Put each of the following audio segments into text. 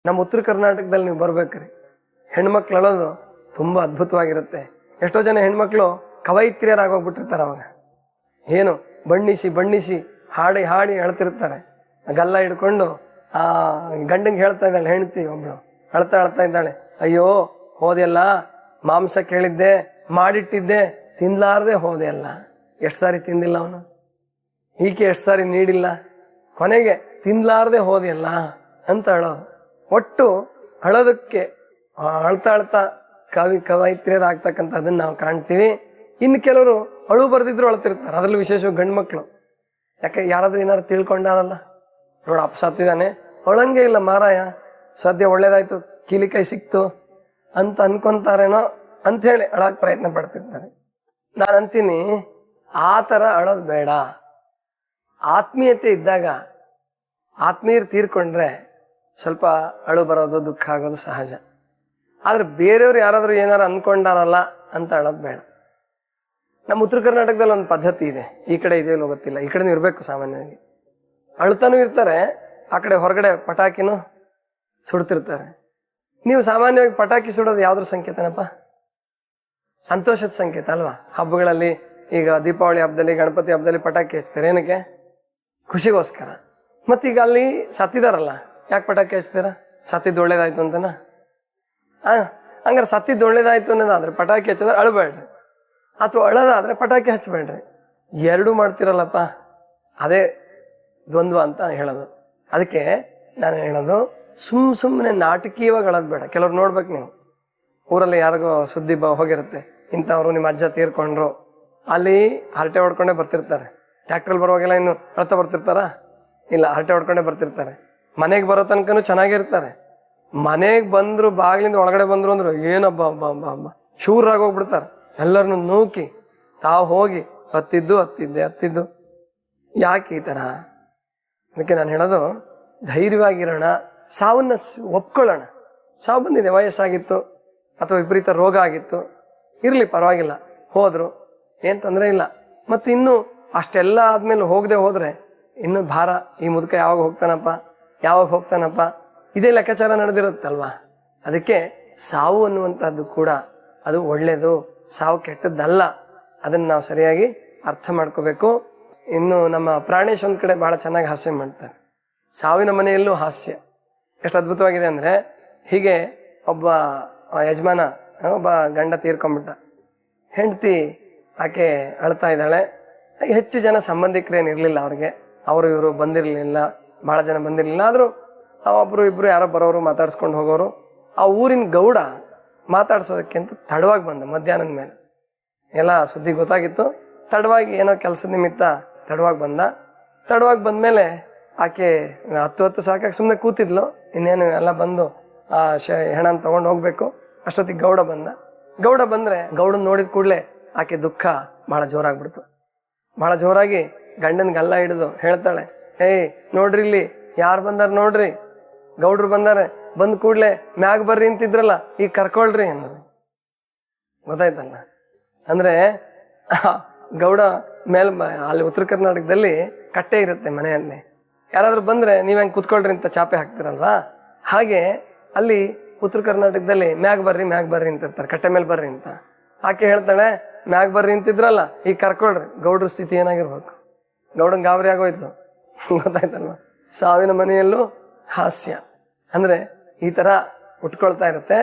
ನಮ್ಮ ಉತ್ತರ ಕರ್ನಾಟಕದಲ್ಲಿ ನೀವು ಬರ್ಬೇಕ್ರಿ, ಹೆಣ್ಮಕ್ಳು ಅಳೋದು ತುಂಬಾ ಅದ್ಭುತವಾಗಿರುತ್ತೆ. ಎಷ್ಟೋ ಜನ ಹೆಣ್ಮಕ್ಳು ಕವಯಿತ್ರಿಯರಾಗೋಗ್ಬಿಟ್ಟಿರ್ತಾರೆ. ಅವಾಗ ಏನು ಬಣ್ಣಿಸಿ ಬಣ್ಣಿಸಿ ಹಾಡಿ ಹಾಡಿ ಅಳ್ತಿರ್ತಾರೆ. ಗಲ್ಲ ಹಿಡ್ಕೊಂಡು ಆ ಗಂಡಂಗೆ ಹೇಳ್ತಾ ಇದ್ದಾಳೆ ಹೆಂಡತಿ ಒಬ್ಳು, ಅಳ್ತಾ ಇದ್ದಾಳೆ, ಅಯ್ಯೋ ಹೋದೆಲ್ಲ, ಮಾಂಸ ಕೇಳಿದ್ದೆ, ಮಾಡಿಟ್ಟಿದ್ದೆ, ತಿನ್ಲಾರ್ದೆ ಹೋದೆ ಅಲ್ಲ. ಎಷ್ಟು ಸಾರಿ ತಿಂದಿಲ್ಲ ಅವನು, ಈಕೆ ಎಷ್ಟು ಸಾರಿ ನೀಡಿಲ್ಲ, ಕೊನೆಗೆ ತಿನ್ಲಾರ್ದೆ ಹೋದೆಯಲ್ಲ ಅಂತ ಅಳೋದು. ಒಟ್ಟು ಅಳೋದಕ್ಕೆ ಅಳ್ತಾ ಕವಯಿತ್ರಿಯರಾಗ್ತಕ್ಕಂಥದ್ದನ್ನು ನಾವು ಕಾಣ್ತೀವಿ. ಇನ್ನು ಕೆಲವರು ಅಳು ಬರ್ದಿದ್ರು ಅಳ್ತಿರ್ತಾರೆ, ಅದರಲ್ಲೂ ವಿಶೇಷವಾಗಿ ಗಂಡು ಮಕ್ಕಳು. ಯಾಕೆ ಯಾರಾದ್ರೂ ಏನಾದ್ರು ತಿಳ್ಕೊಂಡಾರಲ್ಲ, ನೋಡು ಅಪ್ಪ ಸತ್ತಿದ್ದಾನೆ, ಅಳಂಗೆ ಇಲ್ಲ ಮಾರಾಯ, ಸದ್ಯ ಒಳ್ಳೇದಾಯ್ತು, ಕೀಲಿಕೈ ಸಿಕ್ತು ಅಂತ ಅನ್ಕೊಂತಾರೇನೋ ಅಂಥೇಳಿ ಅಳಕ್ ಪ್ರಯತ್ನ ಪಡ್ತಿರ್ತಾರೆ. ನಾನು ಅಂತೀನಿ, ಆ ಥರ ಅಳೋದು ಬೇಡ. ಆತ್ಮೀಯತೆ ಇದ್ದಾಗ ಆತ್ಮೀಯರು ತೀರ್ಕೊಂಡ್ರೆ ಸ್ವಲ್ಪ ಅಳು ಬರೋದು, ದುಃಖ ಆಗೋದು ಸಹಜ. ಆದ್ರೆ ಬೇರೆಯವ್ರು ಯಾರಾದ್ರೂ ಏನಾರು ಅನ್ಕೊಂಡಾರಲ್ಲ ಅಂತ ಅಳೋದು ಬೇಡ. ನಮ್ಮ ಉತ್ತರ ಕರ್ನಾಟಕದಲ್ಲಿ ಒಂದು ಪದ್ಧತಿ ಇದೆ, ಈ ಕಡೆ ಇದೆಯಲ್ಲೋ ಗೊತ್ತಿಲ್ಲ, ಈ ಕಡೆನೂ ಇರಬೇಕು ಸಾಮಾನ್ಯವಾಗಿ. ಅಳ್ತಾನೂ ಇರ್ತಾರೆ, ಆ ಕಡೆ ಹೊರಗಡೆ ಪಟಾಕಿನೂ ಸುಡ್ತಿರ್ತಾರೆ. ನೀವು ಸಾಮಾನ್ಯವಾಗಿ ಪಟಾಕಿ ಸುಡೋದು ಯಾವ್ದ್ರ ಸಂಕೇತನಪ್ಪ? ಸಂತೋಷದ ಸಂಕೇತ ಅಲ್ವಾ? ಹಬ್ಬಗಳಲ್ಲಿ ಈಗ ದೀಪಾವಳಿ ಹಬ್ಬದಲ್ಲಿ, ಗಣಪತಿ ಹಬ್ಬದಲ್ಲಿ ಪಟಾಕಿ ಹಚ್ತಾರೆ, ಏನಕ್ಕೆ? ಖುಷಿಗೋಸ್ಕರ. ಮತ್ತೀಗ ಅಲ್ಲಿ ಸತ್ತಿದಾರಲ್ಲ, ಯಾಕೆ ಪಟಾಕಿ ಹಚ್ತೀರಾ? ಸತ್ತಿದ್ದು ಒಳ್ಳೇದಾಯ್ತು ಅಂತನಾ? ಹಂಗಾರೆ ಸತ್ತಿದ್ದು ಒಳ್ಳೇದಾಯ್ತು ಅನ್ನೋದಾದ್ರೆ ಪಟಾಕಿ ಹಚ್ಚಿದ್ರೆ ಅಳಬೇಡ್ರಿ, ಅಥವಾ ಅಳೋದಾದ್ರೆ ಪಟಾಕಿ ಹಚ್ಚಬೇಡ್ರಿ. ಎರಡೂ ಮಾಡ್ತಿರಲ್ಲಪ್ಪ, ಅದೇ ದ್ವಂದ್ವ ಅಂತ ಹೇಳೋದು. ಅದಕ್ಕೆ ನಾನು ಹೇಳೋದು, ಸುಮ್ಮನೆ ನಾಟಕೀಯವಾಗಿ ಅಳೋದು ಬೇಡ. ಕೆಲವ್ರು ನೋಡ್ಬೇಕು ನೀವು, ಊರಲ್ಲಿ ಯಾರಿಗೋ ಸುದ್ದಿ ಹೋಗಿರುತ್ತೆ, ಇಂಥವ್ರು ನಿಮ್ಮ ಅಜ್ಜ ತೀರ್ಕೊಂಡ್ರು, ಅಲ್ಲಿ ಹರಟೆ ಹೊಡ್ಕೊಂಡೇ ಬರ್ತಿರ್ತಾರೆ. ಟ್ಯಾಕ್ಟ್ರಲ್ಲಿ ಬರುವಾಗೆಲ್ಲ ಇನ್ನು ಅಳ್ತಾ ಬರ್ತಿರ್ತಾರ? ಇಲ್ಲ, ಹರಟೆ ಹೊಡ್ಕೊಂಡೇ ಬರ್ತಿರ್ತಾರೆ. ಮನೆಗೆ ಬರೋ ತನಕನೂ ಚೆನ್ನಾಗಿರ್ತಾರೆ. ಮನೆಗೆ ಬಂದ್ರು, ಬಾಗಿಲಿಂದ ಒಳಗಡೆ ಬಂದ್ರು ಅಂದ್ರು ಏನಬ್ಬ ಹಬ್ಬ ಹಬ್ಬ ಹಬ್ಬ ಶೂರಾಗಿ ಹೋಗ್ಬಿಡ್ತಾರೆ. ಎಲ್ಲರನ್ನು ನೂಕಿ ತಾವು ಹೋಗಿ ಹತ್ತಿದ್ದು ಯಾಕೆ ಈ ಥರ? ಅದಕ್ಕೆ ನಾನು ಹೇಳೋದು, ಧೈರ್ಯವಾಗಿರೋಣ, ಸಾವನ್ನ ಒಪ್ಕೊಳ್ಳೋಣ. ಸಾವು ಬಂದಿದೆ, ವಯಸ್ಸಾಗಿತ್ತು ಅಥವಾ ವಿಪರೀತ ರೋಗ ಆಗಿತ್ತು, ಇರಲಿ ಪರವಾಗಿಲ್ಲ, ಹೋದ್ರು, ಏನು ತೊಂದರೆ ಇಲ್ಲ. ಮತ್ತು ಇನ್ನು ಅಷ್ಟೆಲ್ಲ ಆದ್ಮೇಲೆ ಹೋಗದೆ ಹೋದ್ರೆ ಇನ್ನು ಭಾರ, ಈ ಮುದುಕ ಯಾವಾಗ ಹೋಗ್ತಾನಪ್ಪ, ಇದೇ ಲೆಕ್ಕಾಚಾರ ನಡೆದಿರುತ್ತಲ್ವಾ. ಅದಕ್ಕೆ ಸಾವು ಅನ್ನುವಂಥದ್ದು ಕೂಡ ಅದು ಒಳ್ಳೇದು, ಸಾವು ಕೆಟ್ಟದ್ದಲ್ಲ. ಅದನ್ನು ನಾವು ಸರಿಯಾಗಿ ಅರ್ಥ ಮಾಡ್ಕೋಬೇಕು. ಇನ್ನು ನಮ್ಮ ಪ್ರಾಣೇಶ್ ಒಂದ್ ಕಡೆ ಬಹಳ ಚೆನ್ನಾಗಿ ಹಾಸ್ಯ ಮಾಡ್ತಾರೆ. ಸಾವಿನ ಮನೆಯಲ್ಲೂ ಹಾಸ್ಯ ಎಷ್ಟು ಅದ್ಭುತವಾಗಿದೆ ಅಂದ್ರೆ, ಹೀಗೆ ಒಬ್ಬ ಯಜಮಾನ, ಒಬ್ಬ ಗಂಡ ತೀರ್ಕೊಂಡ್ಬಿಟ್ಟ, ಹೆಂಡತಿ ಆಕೆ ಅಳ್ತಾ ಇದ್ದಾಳೆ. ಹೆಚ್ಚು ಜನ ಸಂಬಂಧಿಕರೇನು ಇರಲಿಲ್ಲ ಅವ್ರಿಗೆ, ಅವರು ಇವರು ಬಂದಿರಲಿಲ್ಲ, ಬಹಳ ಜನ ಬಂದಿರಲಿಲ್ಲ. ಆದರೂ ಒಬ್ರು ಇಬ್ರು ಯಾರೋ ಬರೋರು, ಮಾತಾಡ್ಸ್ಕೊಂಡು ಹೋಗೋರು. ಆ ಊರಿನ ಗೌಡ ಮಾತಾಡ್ಸೋದಕ್ಕಿಂತ ತಡವಾಗಿ ಬಂದ, ಮಧ್ಯಾಹ್ನದ ಮೇಲೆ ಎಲ್ಲ ಸುದ್ದಿ ಗೊತ್ತಾಗಿತ್ತು. ತಡವಾಗಿ ಏನೋ ಕೆಲಸದ ನಿಮಿತ್ತ ತಡವಾಗಿ ಬಂದ್ಮೇಲೆ ಆಕೆ ಹತ್ತು ಸಾಕಾಗಿ ಸುಮ್ಮನೆ ಕೂತಿದ್ಲು. ಇನ್ನೇನು ಎಲ್ಲ ಬಂದು ಆ ಹೆಣನ ತಗೊಂಡು ಹೋಗ್ಬೇಕು. ಅಷ್ಟೊತ್ತಿಗೆ ಗೌಡ ಬಂದ್ರೆ ಗೌಡನ್ ನೋಡಿದ ಕೂಡಲೇ ಆಕೆ ದುಃಖ ಬಹಳ ಜೋರಾಗ್ಬಿಡ್ತು. ಬಹಳ ಜೋರಾಗಿ ಗಂಡನ್ಗೆಲ್ಲ ಹಿಡಿದು ಹೇಳ್ತಾಳೆ, ಏಯ್ ನೋಡ್ರಿ, ಇಲ್ಲಿ ಯಾರು ಬಂದಾರ ನೋಡ್ರಿ, ಗೌಡ್ರು ಬಂದಾರೆ, ಬಂದ್ ಕೂಡ್ಲೆ ಮ್ಯಾಗ್ ಬರ್ರಿ ಅಂತಿದ್ರಲ್ಲ, ಈಗ ಕರ್ಕೊಳ್ರಿ ಅನ್ನೋದು. ಗೊತ್ತಾಯ್ತಲ್ಲ? ಅಂದ್ರೆ ಗೌಡ ಮೇಲ್, ಅಲ್ಲಿ ಉತ್ತರ ಕರ್ನಾಟಕದಲ್ಲಿ ಕಟ್ಟೆ ಇರುತ್ತೆ ಮನೆಯಲ್ಲಿ, ಯಾರಾದ್ರೂ ಬಂದ್ರೆ ನೀವ್ ಹೆಂಗ್ ಕುತ್ಕೊಳ್ರಿ ಅಂತ ಚಾಪೆ ಹಾಕ್ತಿರಲ್ವಾ, ಹಾಗೆ ಅಲ್ಲಿ ಉತ್ತರ ಕರ್ನಾಟಕದಲ್ಲಿ ಮ್ಯಾಗ್ ಬರ್ರಿ ಅಂತಿರ್ತಾರೆ, ಕಟ್ಟೆ ಮೇಲೆ ಬರ್ರಿ ಅಂತ. ಆಕೆ ಹೇಳ್ತಾಳೆ, ಮ್ಯಾಗ್ ಬರ್ರಿ ಅಂತಿದ್ರಲ್ಲ, ಈಗ ಕರ್ಕೊಳ್ರಿ. ಗೌಡ್ರ ಸ್ಥಿತಿ ಏನಾಗಿರ್ಬೇಕು? ಗೌಡನ್ ಗಾಬರಿ ಆಗೋಯ್ತು. ಗೊತ್ತಾಯ್ತಲ್ವಾ? ಸಾವಿನ ಮನೆಯಲ್ಲೂ ಹಾಸ್ಯ ಅಂದ್ರೆ ಈ ತರ ಉಟ್ಕೊಳ್ತಾ ಇರುತ್ತೆ.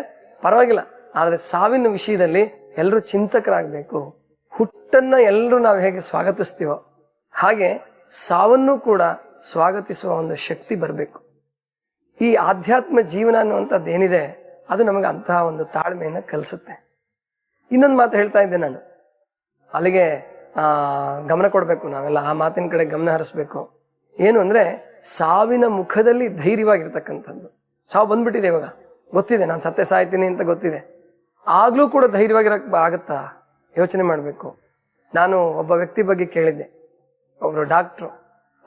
ಪರವಾಗಿಲ್ಲ, ಆದ್ರೆ ಸಾವಿನ ವಿಷಯದಲ್ಲಿ ಎಲ್ಲರೂ ಚಿಂತಕರಾಗಬೇಕು. ಹುಟ್ಟನ್ನ ಎಲ್ಲರೂ ನಾವು ಹೇಗೆ ಸ್ವಾಗತಿಸ್ತೀವೋ ಹಾಗೆ ಸಾವನ್ನು ಕೂಡ ಸ್ವಾಗತಿಸುವ ಒಂದು ಶಕ್ತಿ ಬರಬೇಕು. ಈ ಆಧ್ಯಾತ್ಮ ಜೀವನ ಅನ್ನುವಂಥದ್ದು ಏನಿದೆ, ಅದು ನಮಗೆ ಅಂತಹ ಒಂದು ತಾಳ್ಮೆಯನ್ನು ಕಲಿಸುತ್ತೆ. ಇನ್ನೊಂದು ಮಾತು ಹೇಳ್ತಾ ಇದ್ದೆ ನಾನು, ಅಲ್ಲಿಗೆ ಗಮನ ಕೊಡಬೇಕು ನಾವೆಲ್ಲ, ಆ ಮಾತಿನ ಕಡೆ ಗಮನ ಹರಿಸ್ಬೇಕು. ಏನು ಅಂದ್ರೆ, ಸಾವಿನ ಮುಖದಲ್ಲಿ ಧೈರ್ಯವಾಗಿರ್ತಕ್ಕಂಥದ್ದು. ಸಾವು ಬಂದ್ಬಿಟ್ಟಿದೆ, ಇವಾಗ ಗೊತ್ತಿದೆ, ನಾನು ಸತ್ತೆ ಸಾಯ್ತೀನಿ ಅಂತ ಗೊತ್ತಿದೆ, ಆಗ್ಲೂ ಕೂಡ ಧೈರ್ಯವಾಗಿರಕ್ ಆಗುತ್ತಾ? ಯೋಚನೆ ಮಾಡಬೇಕು. ನಾನು ಒಬ್ಬ ವ್ಯಕ್ತಿ ಬಗ್ಗೆ ಕೇಳಿದ್ದೆ, ಒಬ್ರು ಡಾಕ್ಟ್ರು,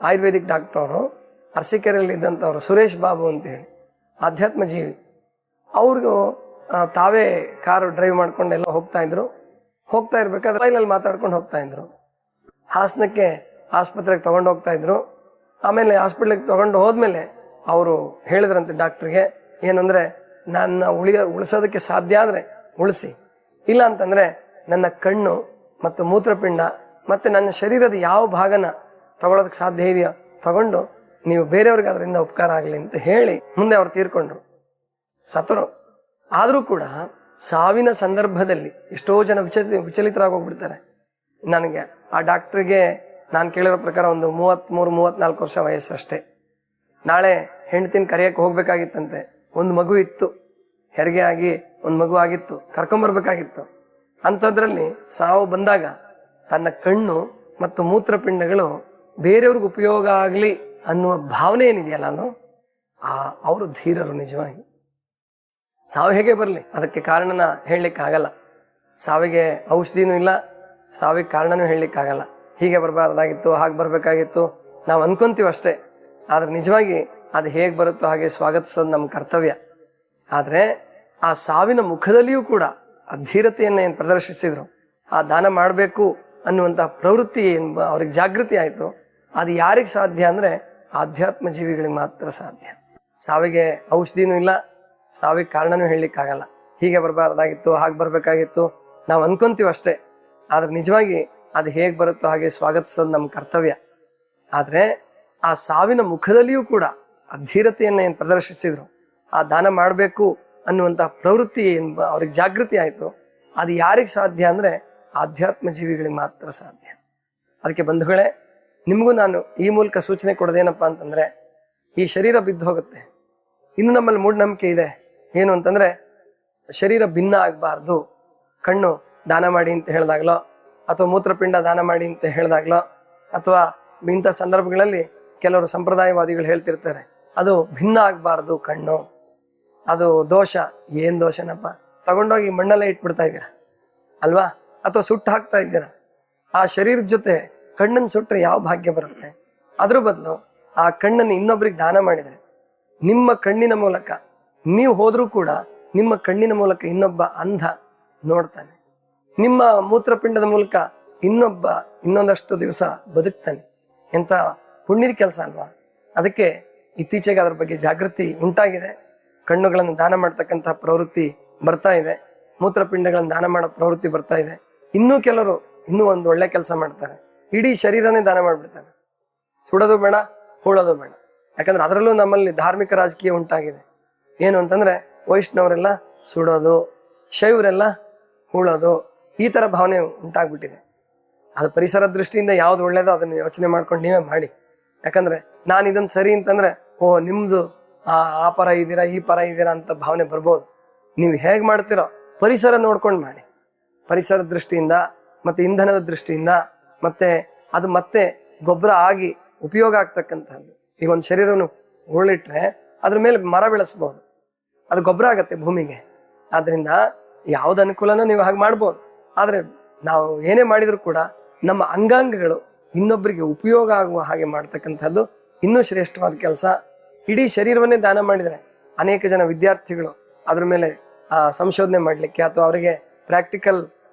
ಆಯುರ್ವೇದಿಕ್ ಡಾಕ್ಟ್ರು, ಅವರು ಅರಸೀಕೆರೆಯಲ್ಲಿ ಇದ್ದಂಥವ್ರು, ಸುರೇಶ್ ಬಾಬು ಅಂತ ಹೇಳಿ, ಆಧ್ಯಾತ್ಮ ಜೀವಿ. ಅವ್ರಿಗೂ ತಾವೇ ಕಾರು ಡ್ರೈವ್ ಮಾಡ್ಕೊಂಡೆಲ್ಲ ಹೋಗ್ತಾ ಇರ್ಬೇಕಾದ್ರೆ ಮೊಬೈಲಲ್ಲಿ ಮಾತಾಡ್ಕೊಂಡು ಹೋಗ್ತಾ ಇದ್ರು. ಹಾಸನಕ್ಕೆ ಆಸ್ಪತ್ರೆಗೆ ತಗೊಂಡು ಹೋಗ್ತಾ ಇದ್ರು. ಆಮೇಲೆ ಹಾಸ್ಪಿಟ್ಲಿಗೆ ತಗೊಂಡು ಹೋದ್ಮೇಲೆ ಅವರು ಹೇಳಿದ್ರಂತೆ ಡಾಕ್ಟ್ರಿಗೆ, ಏನಂದ್ರೆ ನನ್ನ ಉಳಿಸೋದಕ್ಕೆ ಸಾಧ್ಯ ಆದರೆ ಉಳಿಸಿ, ಇಲ್ಲ ಅಂತಂದ್ರೆ ನನ್ನ ಕಣ್ಣು ಮತ್ತು ಮೂತ್ರಪಿಂಡ ಮತ್ತೆ ನನ್ನ ಶರೀರದ ಯಾವ ಭಾಗನ ತಗೊಳೋದಕ್ಕೆ ಸಾಧ್ಯ ಇದೆಯೋ ತಗೊಂಡು ನೀವು ಬೇರೆಯವ್ರಿಗೆ ಅದರಿಂದ ಉಪಕಾರ ಆಗಲಿ ಅಂತ ಹೇಳಿ ಮುಂದೆ ಅವ್ರು ತೀರ್ಕೊಂಡ್ರು, ಸತ್ತರು. ಆದರೂ ಕೂಡ ಸಾವಿನ ಸಂದರ್ಭದಲ್ಲಿ ಎಷ್ಟೋ ಜನ ವಿಚಲಿತರಾಗೋಗ್ಬಿಡ್ತಾರೆ. ನನಗೆ ಆ ಡಾಕ್ಟ್ರಿಗೆ ನಾನು ಕೇಳಿರೋ ಪ್ರಕಾರ ಒಂದು 33-34 ವರ್ಷ ವಯಸ್ಸು ಅಷ್ಟೇ. ನಾಳೆ ಹೆಂಡತಿನ ಕರೆಯಕ್ಕೆ ಹೋಗ್ಬೇಕಾಗಿತ್ತಂತೆ. ಒಂದು ಮಗು ಇತ್ತು, ಹೆರಿಗೆ ಆಗಿ ಒಂದು ಮಗು ಆಗಿತ್ತು, ಕರ್ಕೊಂಬರ್ಬೇಕಾಗಿತ್ತು. ಅಂಥದ್ರಲ್ಲಿ ಸಾವು ಬಂದಾಗ ತನ್ನ ಕಣ್ಣು ಮತ್ತು ಮೂತ್ರಪಿಂಡಗಳು ಬೇರೆಯವ್ರಿಗೆ ಉಪಯೋಗ ಆಗಲಿ ಅನ್ನುವ ಭಾವನೆ ಏನಿದೆಯಲ್ಲ, ಅವರು ಧೀರರು. ನಿಜವಾಗಿ ಸಾವು ಹೇಗೆ ಬರಲಿ ಅದಕ್ಕೆ ಕಾರಣನ ಹೇಳಲಿಕ್ಕಾಗಲ್ಲ. ಸಾವಿಗೆ ಔಷಧಿನೂ ಇಲ್ಲ, ಸಾವಿಗೆ ಕಾರಣನೂ ಹೇಳಲಿಕ್ಕಾಗಲ್ಲ. ಹೀಗೆ ಬರಬಾರ್ದಾಗಿತ್ತು, ಹಾಗೆ ಬರಬೇಕಾಗಿತ್ತು ನಾವು ಅನ್ಕೊಂತೀವಿ ಅಷ್ಟೇ. ಆದ್ರೆ ನಿಜವಾಗಿ ಅದು ಹೇಗೆ ಬರುತ್ತೋ ಹಾಗೆ ಸ್ವಾಗತಿಸೋದು ನಮ್ಮ ಕರ್ತವ್ಯ. ಆದರೆ ಆ ಸಾವಿನ ಮುಖದಲ್ಲಿಯೂ ಕೂಡ ಆ ಧೀರತೆಯನ್ನು ಏನು ಪ್ರದರ್ಶಿಸಿದ್ರು, ಆ ದಾನ ಮಾಡಬೇಕು ಅನ್ನುವಂಥ ಪ್ರವೃತ್ತಿ ಅವ್ರಿಗೆ ಜಾಗೃತಿ ಆಯಿತು. ಅದು ಯಾರಿಗೆ ಸಾಧ್ಯ ಅಂದರೆ ಆಧ್ಯಾತ್ಮ ಜೀವಿಗಳಿಗೆ ಮಾತ್ರ ಸಾಧ್ಯ. ಸಾವಿಗೆ ಔಷಧಿನೂ ಇಲ್ಲ, ಸಾವಿಗೆ ಕಾರಣನೂ ಹೇಳಲಿಕ್ಕಾಗಲ್ಲ. ಹೀಗೆ ಬರಬಾರ್ದಾಗಿತ್ತು, ಹಾಗೆ ಬರಬೇಕಾಗಿತ್ತು ನಾವು ಅನ್ಕೊಂತೀವಿ ಅಷ್ಟೇ. ಆದ್ರೆ ನಿಜವಾಗಿ ಅದು ಹೇಗೆ ಬರುತ್ತೋ ಹಾಗೆ ಸ್ವಾಗತಿಸೋದು ನಮ್ಮ ಕರ್ತವ್ಯ. ಆದರೆ ಆ ಸಾವಿನ ಮುಖದಲ್ಲಿಯೂ ಕೂಡ ಆ ಧೀರತೆಯನ್ನು ಏನು ಪ್ರದರ್ಶಿಸಿದ್ರು, ಆ ದಾನ ಮಾಡಬೇಕು ಅನ್ನುವಂಥ ಪ್ರವೃತ್ತಿ ಅವ್ರಿಗೆ ಜಾಗೃತಿ ಆಯಿತು. ಅದು ಯಾರಿಗೆ ಸಾಧ್ಯ ಅಂದರೆ ಆಧ್ಯಾತ್ಮ ಜೀವಿಗಳಿಗೆ ಮಾತ್ರ ಸಾಧ್ಯ. ಅದಕ್ಕೆ ಬಂಧುಗಳೇ, ನಿಮಗೂ ನಾನು ಈ ಮೂಲಕ ಸೂಚನೆ ಕೊಡೋದೇನಪ್ಪ ಅಂತಂದ್ರೆ, ಈ ಶರೀರ ಬಿದ್ದು ಹೋಗುತ್ತೆ. ಇನ್ನು ನಮ್ಮಲ್ಲಿ ಮೂಢನಂಬಿಕೆ ಇದೆ, ಏನು ಅಂತಂದ್ರೆ ಶರೀರ ಭಿನ್ನ ಆಗಬಾರ್ದು. ಕಣ್ಣು ದಾನ ಮಾಡಿ ಅಂತ ಹೇಳಿದಾಗ್ಲೋ, ಅಥವಾ ಮೂತ್ರಪಿಂಡ ದಾನ ಮಾಡಿ ಅಂತ ಹೇಳಿದಾಗ್ಲೋ, ಅಥವಾ ಇಂಥ ಸಂದರ್ಭಗಳಲ್ಲಿ ಕೆಲವರು ಸಂಪ್ರದಾಯವಾದಿಗಳು ಹೇಳ್ತಿರ್ತಾರೆ ಅದು ಭಿನ್ನ ಆಗಬಾರ್ದು ಕಣ್ಣು, ಅದು ದೋಷ. ಏನ್ ದೋಷನಪ್ಪ? ತಗೊಂಡೋಗಿ ಮಣ್ಣಲ್ಲೇ ಇಟ್ಬಿಡ್ತಾ ಇದ್ದೀರಾ ಅಲ್ವಾ, ಅಥವಾ ಸುಟ್ಟು ಹಾಕ್ತಾ ಇದ್ದೀರಾ. ಆ ಶರೀರದ ಜೊತೆ ಕಣ್ಣನ್ನು ಸುಟ್ಟರೆ ಯಾವ ಭಾಗ್ಯ ಬರುತ್ತೆ? ಅದ್ರ ಬದಲು ಆ ಕಣ್ಣನ್ನು ಇನ್ನೊಬ್ರಿಗೆ ದಾನ ಮಾಡಿದರೆ, ನಿಮ್ಮ ಕಣ್ಣಿನ ಮೂಲಕ ನೀವು ಹೋದ್ರೂ ಕೂಡ ನಿಮ್ಮ ಕಣ್ಣಿನ ಮೂಲಕ ಇನ್ನೊಬ್ಬ ಅಂಧ ನೋಡ್ತಾನೆ, ನಿಮ್ಮ ಮೂತ್ರಪಿಂಡದ ಮೂಲಕ ಇನ್ನೊಂದಷ್ಟು ದಿವಸ ಬದುಕ್ತಾನೆ. ಎಂತ ಪುಣ್ಯದ ಕೆಲಸ ಅಲ್ವಾ? ಅದಕ್ಕೆ ಇತ್ತೀಚೆಗೆ ಅದರ ಬಗ್ಗೆ ಜಾಗೃತಿ ಉಂಟಾಗಿದೆ. ಕಣ್ಣುಗಳನ್ನು ದಾನ ಮಾಡ್ತಕ್ಕಂತಹ ಪ್ರವೃತ್ತಿ ಬರ್ತಾ ಇದೆ, ಮೂತ್ರಪಿಂಡಗಳನ್ನು ದಾನ ಮಾಡೋ ಪ್ರವೃತ್ತಿ ಬರ್ತಾ ಇದೆ. ಇನ್ನೂ ಕೆಲವರು ಒಂದು ಒಳ್ಳೆ ಕೆಲಸ ಮಾಡ್ತಾರೆ, ಇಡೀ ಶರೀರನೇ ದಾನ ಮಾಡ್ಬಿಡ್ತಾರೆ. ಸುಡೋದು ಬೇಡ, ಹೂಳೋದು ಬೇಡ. ಯಾಕಂದ್ರೆ ಅದರಲ್ಲೂ ನಮ್ಮಲ್ಲಿ ಧಾರ್ಮಿಕ ರಾಜಕೀಯ ಉಂಟಾಗಿದೆ. ಏನು ಅಂತಂದ್ರೆ ವೈಷ್ಣವರೆಲ್ಲ ಸುಡೋದು, ಶೈವರೆಲ್ಲ ಹೂಳೋದು, ಈ ತರ ಭಾವನೆ ಉಂಟಾಗ್ಬಿಟ್ಟಿದೆ. ಅದು ಪರಿಸರ ದೃಷ್ಟಿಯಿಂದ ಯಾವ್ದು ಒಳ್ಳೇದೋ ಅದನ್ನು ಯೋಚನೆ ಮಾಡ್ಕೊಂಡು ನೀವೇ ಮಾಡಿ. ಯಾಕಂದ್ರೆ ನಾನು ಇದನ್ನು ಸರಿ ಅಂತಂದ್ರೆ ನಿಮ್ದು ಆ ಪರ ಇದ್ದೀರಾ, ಈ ಪರ ಇದ್ದೀರಾ ಅಂತ ಭಾವನೆ ಬರ್ಬೋದು. ನೀವು ಹೇಗೆ ಮಾಡ್ತೀರೋ ಪರಿಸರ ನೋಡ್ಕೊಂಡು ಮಾಡಿ. ಪರಿಸರ ದೃಷ್ಟಿಯಿಂದ ಮತ್ತೆ ಇಂಧನದ ದೃಷ್ಟಿಯಿಂದ ಅದು ಮತ್ತೆ ಗೊಬ್ಬರ ಆಗಿ ಉಪಯೋಗ ಆಗ್ತಕ್ಕಂಥದ್ದು. ಈಗ ಒಂದು ಶರೀರವನ್ನು ಉರುಳಿಟ್ರೆ ಅದ್ರ ಮೇಲೆ ಮರ ಬೆಳೆಸ್ಬೋದು, ಅದು ಗೊಬ್ಬರ ಆಗತ್ತೆ ಭೂಮಿಗೆ. ಆದ್ರಿಂದ ಯಾವ್ದು ಅನುಕೂಲನೋ ನೀವು ಹಾಗೆ ಮಾಡ್ಬೋದು. ಆದ್ರೆ ನಾವು ಏನೇ ಮಾಡಿದ್ರು ಕೂಡ ನಮ್ಮ ಅಂಗಾಂಗಗಳು ಇನ್ನೊಬ್ಬರಿಗೆ ಉಪಯೋಗ ಆಗುವ ಹಾಗೆ ಮಾಡ್ತಕ್ಕಂಥದ್ದು ಇನ್ನೂ ಶ್ರೇಷ್ಠವಾದ ಕೆಲಸ. ಇಡೀ ಶರೀರವನ್ನೇ ದಾನ ಮಾಡಿದರೆ ಅನೇಕ ಜನ ವಿದ್ಯಾರ್ಥಿಗಳು ಅದ್ರ ಮೇಲೆ ಸಂಶೋಧನೆ ಮಾಡಲಿಕ್ಕೆ ಅಥವಾ ಅವರಿಗೆ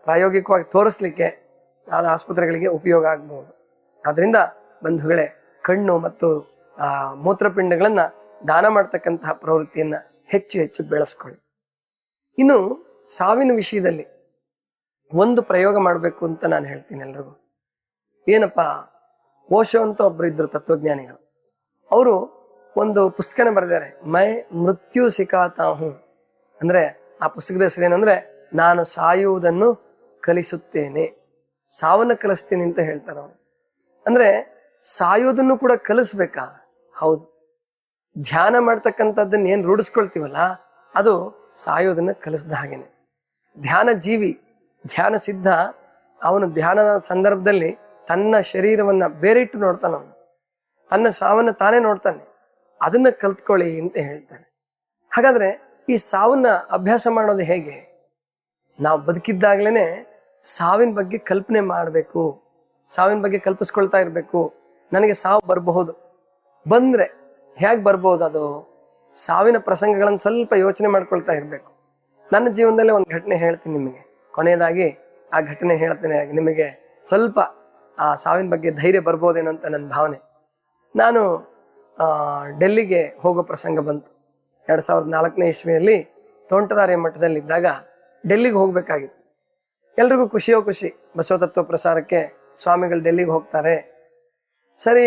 ಪ್ರಾಯೋಗಿಕವಾಗಿ ತೋರಿಸ್ಲಿಕ್ಕೆ ಆಸ್ಪತ್ರೆಗಳಿಗೆ ಉಪಯೋಗ ಆಗಬಹುದು. ಆದ್ರಿಂದ ಬಂಧುಗಳೇ, ಕಣ್ಣು ಮತ್ತು ಮೂತ್ರಪಿಂಡಗಳನ್ನ ದಾನ ಮಾಡ್ತಕ್ಕಂತಹ ಪ್ರವೃತ್ತಿಯನ್ನ ಹೆಚ್ಚು ಹೆಚ್ಚು ಬೆಳೆಸ್ಕೊಳ್ಳಿ. ಇನ್ನು ಸಾವಿನ ವಿಷಯದಲ್ಲಿ ಒಂದು ಪ್ರಯೋಗ ಮಾಡಬೇಕು ಅಂತ ನಾನು ಹೇಳ್ತೀನಿ ಎಲ್ರಿಗೂ. ಏನಪ್ಪಾ, ಓಶೋ ಅಂತ ಒಬ್ರು ಇದ್ರು ತತ್ವಜ್ಞಾನಿಗಳು. ಅವರು ಒಂದು ಪುಸ್ತಕನ ಬರೆದಿದ್ದಾರೆ, ಮೈ ಮೃತ್ಯು ಸಿಖಾತಾ ಹೂಂ. ಅಂದ್ರೆ ಆ ಪುಸ್ತಕದ ಹೆಸರೇನಂದ್ರೆ ನಾನು ಸಾಯುವುದನ್ನು ಕಲಿಸುತ್ತೇನೆ, ಸಾವನ್ನ ಕಲಿಸ್ತೀನಿ ಅಂತ ಹೇಳ್ತಾರೆ ಅವರು. ಅಂದ್ರೆ ಸಾಯೋದನ್ನು ಕೂಡ ಕಲಿಸ್ಬೇಕಾ? ಹೌದು. ಧ್ಯಾನ ಮಾಡ್ತಕ್ಕಂಥದ್ದನ್ನ ಏನ್ ರೂಢಿಸ್ಕೊಳ್ತೀವಲ್ಲ ಅದು ಸಾಯೋದನ್ನ ಕಲಿಸ್ದ ಹಾಗೇನೆ. ಧ್ಯಾನ ಜೀವಿ, ಧ್ಯಾನ ಸಿದ್ಧ, ಅವನು ಧ್ಯಾನದ ಸಂದರ್ಭದಲ್ಲಿ ತನ್ನ ಶರೀರವನ್ನ ಬೇರೆ ಇಟ್ಟು ನೋಡ್ತಾನ, ಅವನು ತನ್ನ ಸಾವನ್ನ ತಾನೇ ನೋಡ್ತಾನೆ. ಅದನ್ನ ಕಲ್ತ್ಕೊಳ್ಳಿ ಅಂತ ಹೇಳ್ತಾನೆ. ಹಾಗಾದ್ರೆ ಈ ಸಾವನ್ನ ಅಭ್ಯಾಸ ಮಾಡೋದು ಹೇಗೆ? ನಾವು ಬದುಕಿದ್ದಾಗ್ಲೇನೆ ಸಾವಿನ ಬಗ್ಗೆ ಕಲ್ಪನೆ ಮಾಡಬೇಕು, ಸಾವಿನ ಬಗ್ಗೆ ಕಲ್ಪಿಸ್ಕೊಳ್ತಾ ಇರ್ಬೇಕು. ನನಗೆ ಸಾವು ಬರಬಹುದು, ಬಂದ್ರೆ ಹೇಗೆ ಬರ್ಬೋದು? ಅದು ಸಾವಿನ ಪ್ರಸಂಗಗಳನ್ನು ಸ್ವಲ್ಪ ಯೋಚನೆ ಮಾಡ್ಕೊಳ್ತಾ ಇರ್ಬೇಕು. ನನ್ನ ಜೀವನದಲ್ಲಿ ಒಂದು ಘಟನೆ ಹೇಳ್ತೀನಿ ನಿಮಗೆ, ಕೊನೆಯದಾಗಿ ಆ ಘಟನೆ ಹೇಳ್ತೇನೆ, ನಿಮಗೆ ಸ್ವಲ್ಪ ಆ ಸಾವಿನ ಬಗ್ಗೆ ಧೈರ್ಯ ಬರ್ಬೋದೇನೋ ಅಂತ ನನ್ನ ಭಾವನೆ. ನಾನು ಡೆಲ್ಲಿಗೆ ಹೋಗೋ ಪ್ರಸಂಗ ಬಂತು. 2004ನೇ ಇಸ್ವಿಯಲ್ಲಿ ತೋಂಟದಾರ್ಯ ಮಠದಲ್ಲಿದ್ದಾಗ ಡೆಲ್ಲಿಗೆ ಹೋಗ್ಬೇಕಾಗಿತ್ತು. ಎಲ್ರಿಗೂ ಖುಷಿಯೋ ಖುಷಿ, ಬಸವ ತತ್ವ ಪ್ರಸಾರಕ್ಕೆ ಸ್ವಾಮಿಗಳು ಡೆಲ್ಲಿಗೆ ಹೋಗ್ತಾರೆ. ಸರಿ,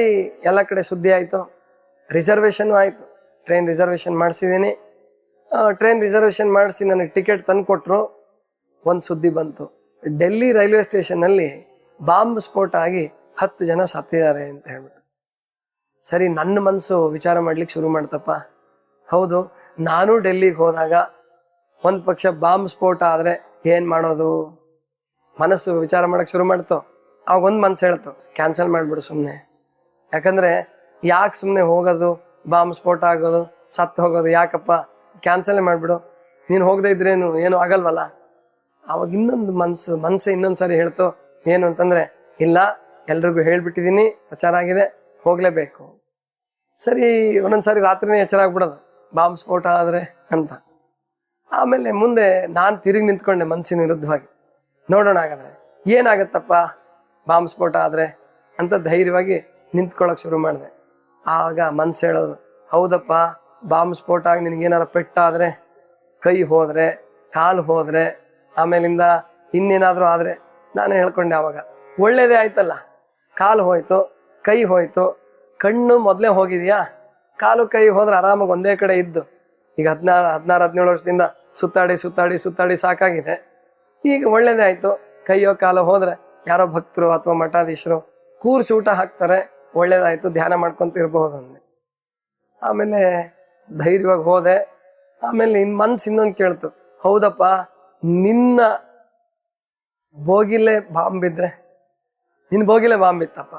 ಎಲ್ಲ ಕಡೆ ಸುದ್ದಿ ಆಯಿತು, ರಿಸರ್ವೇಷನ್ ಆಯಿತು. ಟ್ರೈನ್ ರಿಸರ್ವೇಷನ್ ಮಾಡಿಸಿದ್ದೀನಿ. ಟ್ರೈನ್ ರಿಸರ್ವೇಷನ್ ಮಾಡಿಸಿ ನನಗೆ ಟಿಕೆಟ್ ತಂದು ಕೊಟ್ಟರು. ಒಂದು ಸುದ್ದಿ ಬಂತು, ಡೆಲ್ಲಿ ರೈಲ್ವೆ ಸ್ಟೇಷನ್ನಲ್ಲಿ ಬಾಂಬ್ ಸ್ಫೋಟ ಆಗಿ 10 ಜನ ಸತ್ತಿದ್ದಾರೆ ಅಂತ ಹೇಳ್ಬಿಟ್ಟು. ಸರಿ, ನನ್ನ ಮನಸ್ಸು ವಿಚಾರ ಮಾಡ್ಲಿಕ್ಕೆ ಶುರು ಮಾಡ್ತಪ್ಪ. ಹೌದು, ನಾನು ಡೆಲ್ಲಿಗೆ ಹೋದಾಗ ಒಂದು ಪಕ್ಷ ಬಾಂಬ್ ಸ್ಫೋಟ ಆದರೆ ಏನು ಮಾಡೋದು? ಮನಸ್ಸು ವಿಚಾರ ಮಾಡಕ್ಕೆ ಶುರು ಮಾಡ್ತು. ಅವಾಗ ಒಂದು ಮನಸ್ಸು ಹೇಳ್ತು, ಕ್ಯಾನ್ಸಲ್ ಮಾಡಿಬಿಡು ಸುಮ್ಮನೆ. ಯಾಕಂದರೆ ಯಾಕೆ ಸುಮ್ಮನೆ ಹೋಗೋದು, ಬಾಂಬ್ ಸ್ಫೋಟ ಆಗೋದು, ಸತ್ತು ಹೋಗೋದು, ಯಾಕಪ್ಪ, ಕ್ಯಾನ್ಸಲೇ ಮಾಡಿಬಿಡು, ನೀನು ಹೋಗದೇ ಇದ್ರೇನು ಏನೂ ಆಗಲ್ವಲ್ಲ. ಅವಾಗ ಇನ್ನೊಂದು ಮನಸ್ಸು ಇನ್ನೊಂದು ಸಾರಿ ಹೇಳ್ತು, ಏನು ಅಂತಂದರೆ, ಇಲ್ಲ, ಎಲ್ರಿಗೂ ಹೇಳ್ಬಿಟ್ಟಿದ್ದೀನಿ, ಪ್ರಚಾರ ಆಗಿದೆ, ಹೋಗಲೇಬೇಕು. ಸರಿ, ಒಂದೊಂದು ಸಾರಿ ರಾತ್ರಿನೇ ಎಚ್ಚರ ಆಗ್ಬಿಡೋದು, ಬಾಂಬ್ ಸ್ಫೋಟ ಆದರೆ ಅಂತ. ಆಮೇಲೆ ಮುಂದೆ ನಾನು ತಿರುಗಿ ನಿಂತ್ಕೊಂಡೆ ಮನಸ್ಸಿನ ವಿರುದ್ಧವಾಗಿ. ನೋಡೋಣ ಹಾಗಾದ್ರೆ ಏನಾಗತ್ತಪ್ಪ ಬಾಂಬ್ ಸ್ಫೋಟ ಆದರೆ ಅಂತ ಧೈರ್ಯವಾಗಿ ನಿಂತ್ಕೊಳ್ಳೋಕೆ ಶುರು ಮಾಡಿದೆ. ಆಗ ಮನಸ್ಸು ಹೇಳೋದು, ಹೌದಪ್ಪ, ಬಾಂಬ್ ಸ್ಫೋಟ ಆಗಿ ನಿನಗೇನಾರ ಪೆಟ್ಟಾದರೆ, ಕೈ ಹೋದರೆ, ಕಾಲು ಹೋದರೆ, ಆಮೇಲಿಂದ ಇನ್ನೇನಾದರೂ ಆದರೆ, ನಾನೇ ಹೇಳ್ಕೊಂಡೆ ಆವಾಗ, ಒಳ್ಳೇದೇ ಆಯ್ತಲ್ಲ, ಕಾಲು ಹೋಯ್ತು, ಕೈ ಹೋಯ್ತು, ಕಣ್ಣು ಮೊದಲೇ ಹೋಗಿದೆಯಾ, ಕಾಲು ಕೈ ಹೋದ್ರೆ ಆರಾಮಾಗಿ ಒಂದೇ ಕಡೆ ಇದ್ದು, ಈಗ 17 ವರ್ಷದಿಂದ ಸುತ್ತಾಡಿ ಸಾಕಾಗಿದೆ. ಈಗ ಒಳ್ಳೇದೇ ಆಯಿತು, ಕೈಯೋ ಕಾಲು ಹೋದರೆ ಯಾರೋ ಭಕ್ತರು ಅಥವಾ ಮಠಾಧೀಶರು ಕೂರ್ಸಿ ಊಟ ಹಾಕ್ತಾರೆ, ಒಳ್ಳೇದಾಯಿತು, ಧ್ಯಾನ ಮಾಡ್ಕೊಂತ ಇರಬಹುದು ಅಂದೆ. ಆಮೇಲೆ ಧೈರ್ಯವಾಗಿ ಹೋದೆ. ಆಮೇಲೆ ಮನ್ಸು ಇನ್ನೊಂದು ಕೇಳ್ತು, ಹೌದಪ್ಪ, ನಿನ್ನ ಬೋಗಿಲೆ ಬಾಂಬ್ ಬಿದ್ದರೆ, ನಿನ್ನ ಬೋಗಿಲೆ ಬಾಂಬ್ ಇತ್ತಪ್ಪ.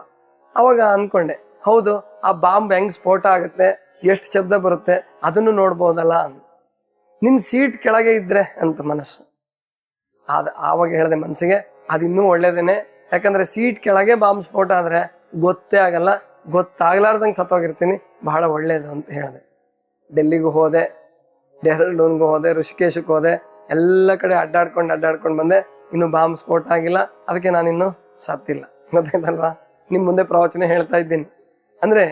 ಅವಾಗ ಅಂದ್ಕೊಂಡೆ, ಹೌದು, ಆ ಬಾಂಬ್ ಹೆಂಗೆ ಸ್ಫೋಟ ಆಗುತ್ತೆ, ಎಷ್ಟು ಶಬ್ದ ಬರುತ್ತೆ, ಅದನ್ನು ನೋಡ್ಬೋದಲ್ಲ ಅಂತ. ನಿನ್ನ ಸೀಟ್ ಕೆಳಗೆ ಇದ್ರೆ ಅಂತ ಮನಸ್ಸು. ಆವಾಗ ಹೇಳಿದೆ ಮನಸ್ಸಿಗೆ, ಅದಿನ್ನೂ ಒಳ್ಳೇದೇನೆ, ಯಾಕಂದ್ರೆ ಸೀಟ್ ಕೆಳಗೆ ಬಾಂಬ್ ಸ್ಫೋಟ ಆದರೆ ಗೊತ್ತೇ ಆಗಲ್ಲ, ಗೊತ್ತಾಗ್ಲಾರ್ದಂಗೆ ಸತ್ತೋಗಿರ್ತೀನಿ, ಬಹಳ ಒಳ್ಳೇದು ಅಂತ ಹೇಳಿದೆ. ಡೆಲ್ಲಿಗೂ ಹೋದೆ, ಡೆಹ್ರಾಡೂನ್ಗೂ ಹೋದೆ, ಋಷಿಕೇಶಕ್ಕೆ ಹೋದೆ, ಎಲ್ಲ ಕಡೆ ಅಡ್ಡಾಡ್ಕೊಂಡು ಬಂದೆ. ಇನ್ನು ಬಾಂಬ್ ಸ್ಫೋಟ ಆಗಿಲ್ಲ, ಅದಕ್ಕೆ ನಾನಿನ್ನು ಸತ್ತಿಲ್ಲ. ಗೊತ್ತಾಯ್ತಲ್ವಾ? ನಿಮ್ಮ ಮುಂದೆ ಪ್ರವಚನ ಹೇಳ್ತಾ ಇದ್ದೀನಿ. ಅಂದ್ರೆ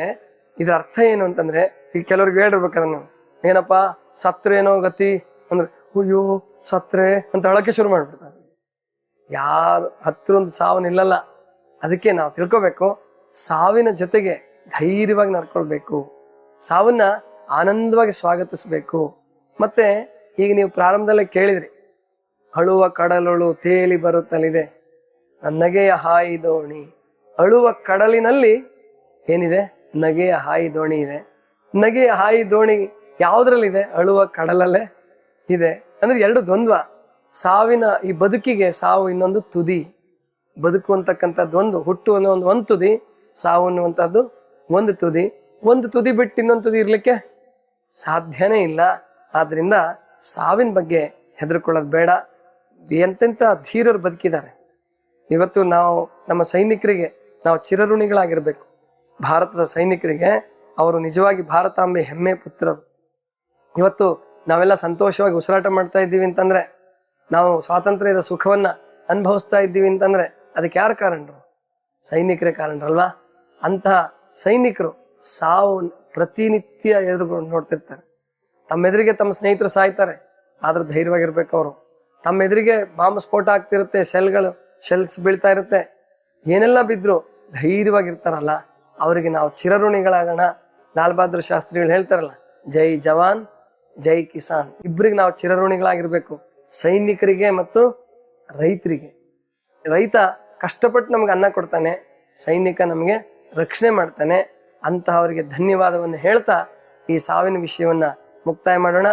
ಇದ್ರ ಅರ್ಥ ಏನು ಅಂತಂದ್ರೆ, ಈಗ ಕೆಲವ್ರಿಗೆ ಹೇಳಿರ್ಬೇಕಾದ್ರೆ ನಾವು, ಏನಪ್ಪ ಸತ್ರೇನೋ ಗತಿ ಅಂದ್ರೆ, ಅಯ್ಯೋ ಸತ್ರೆ ಅಂತ ಹೇಳಕ್ಕೆ ಶುರು ಮಾಡ್ಬಿಡ್ತಾರೆ. ಯಾರು ಹತ್ರ ಒಂದು ಸಾವು ನಿಲ್ಲಲ್ಲ. ಅದಕ್ಕೆ ನಾವು ತಿಳ್ಕೊಬೇಕು, ಸಾವಿನ ಜೊತೆಗೆ ಧೈರ್ಯವಾಗಿ ನಡ್ಕೊಳ್ಬೇಕು, ಸಾವನ್ನ ಆನಂದವಾಗಿ ಸ್ವಾಗತಿಸ್ಬೇಕು. ಮತ್ತೆ ಈಗ ನೀವು ಪ್ರಾರಂಭದಲ್ಲೇ ಕೇಳಿದ್ರಿ, ಅಳುವ ಕಡಲೊಳು ತೇಲಿ ಬರುತ್ತಲಿದೆ ನಗೆಯ ಹಾಯಿ ದೋಣಿ. ಅಳುವ ಕಡಲಿನಲ್ಲಿ ಏನಿದೆ? ನಗೆಯ ಹಾಯಿ ದೋಣಿ ಇದೆ. ನಗೆಯ ಹಾಯಿ ದೋಣಿ ಯಾವುದ್ರಲ್ಲಿದೆ? ಅಳುವ ಕಡಲಲ್ಲೇ ಇದೆ. ಅಂದ್ರೆ ಎರಡು ದ್ವಂದ್ವ. ಸಾವಿನ ಈ ಬದುಕಿಗೆ ಸಾವು ಇನ್ನೊಂದು ತುದಿ. ಬದುಕು ಅಂತಕ್ಕಂಥದ್ದು ಒಂದು, ಹುಟ್ಟು ಅನ್ನೋ ಒಂದು ತುದಿ, ಸಾವು ಅನ್ನುವಂಥದ್ದು ಒಂದು ತುದಿ. ಒಂದು ತುದಿ ಬಿಟ್ಟು ಇನ್ನೊಂದು ತುದಿ ಇರ್ಲಿಕ್ಕೆ ಸಾಧ್ಯನೇ ಇಲ್ಲ. ಆದ್ರಿಂದ ಸಾವಿನ ಬಗ್ಗೆ ಹೆದರ್ಕೊಳ್ಳೋದು ಬೇಡ. ಎಂತೆಂಥ ಧೀರರು ಬದುಕಿದ್ದಾರೆ. ಇವತ್ತು ನಾವು ನಮ್ಮ ಸೈನಿಕರಿಗೆ ನಾವು ಚಿರಋಣಿಗಳಾಗಿರ್ಬೇಕು. ಭಾರತದ ಸೈನಿಕರಿಗೆ ಅವರು ನಿಜವಾಗಿ ಭಾರತಾಂಬೆ ಹೆಮ್ಮೆ ಪುತ್ರರು. ಇವತ್ತು ನಾವೆಲ್ಲ ಸಂತೋಷವಾಗಿ ಉಸಿರಾಟ ಮಾಡ್ತಾ ಇದ್ದೀವಿ ಅಂತಂದ್ರೆ, ನಾವು ಸ್ವಾತಂತ್ರ್ಯದ ಸುಖವನ್ನ ಅನುಭವಿಸ್ತಾ ಇದ್ದೀವಿ ಅಂತಂದ್ರೆ ಅದಕ್ಕೆ ಯಾರು ಕಾರಣರು? ಸೈನಿಕರೇ ಕಾರಣರಲ್ವಾ? ಅಂತಹ ಸೈನಿಕರು ಸಾವು ಪ್ರತಿನಿತ್ಯ ಎದುರುಗಳು ನೋಡ್ತಿರ್ತಾರೆ. ತಮ್ಮೆದುರಿಗೆ ತಮ್ಮ ಸ್ನೇಹಿತರು ಸಾಯ್ತಾರೆ, ಆದ್ರೂ ಧೈರ್ಯವಾಗಿರ್ಬೇಕು ಅವರು. ತಮ್ಮ ಎದುರಿಗೆ ಬಾಂಬ್ ಸ್ಫೋಟ ಆಗ್ತಿರುತ್ತೆ, ಶೆಲ್ಸ್ ಬೀಳ್ತಾ ಇರುತ್ತೆ, ಏನೆಲ್ಲ ಬಿದ್ರು ಧೈರ್ಯವಾಗಿರ್ತಾರಲ್ಲ, ಅವರಿಗೆ ನಾವು ಚಿರಋಣಿಗಳಾಗೋಣ. ಲಾಲ್ ಬಹದ್ದೂರ್ ಶಾಸ್ತ್ರಿಗಳು ಹೇಳ್ತಾರಲ್ಲ, ಜೈ ಜವಾನ್ ಜೈ ಕಿಸಾನ್, ಇಬ್ಬರಿಗೆ ನಾವು ಚಿರಋಣಿಗಳಾಗಿರ್ಬೇಕು, ಸೈನಿಕರಿಗೆ ಮತ್ತು ರೈತರಿಗೆ. ರೈತ ಕಷ್ಟಪಟ್ಟು ನಮ್ಗೆ ಅನ್ನ ಕೊಡ್ತಾನೆ, ಸೈನಿಕ ನಮಗೆ ರಕ್ಷಣೆ ಮಾಡ್ತಾನೆ. ಅಂತಹವರಿಗೆ ಧನ್ಯವಾದವನ್ನು ಹೇಳ್ತಾ ಈ ಸಾವಿನ ವಿಷಯವನ್ನ ಮುಕ್ತಾಯ ಮಾಡೋಣ.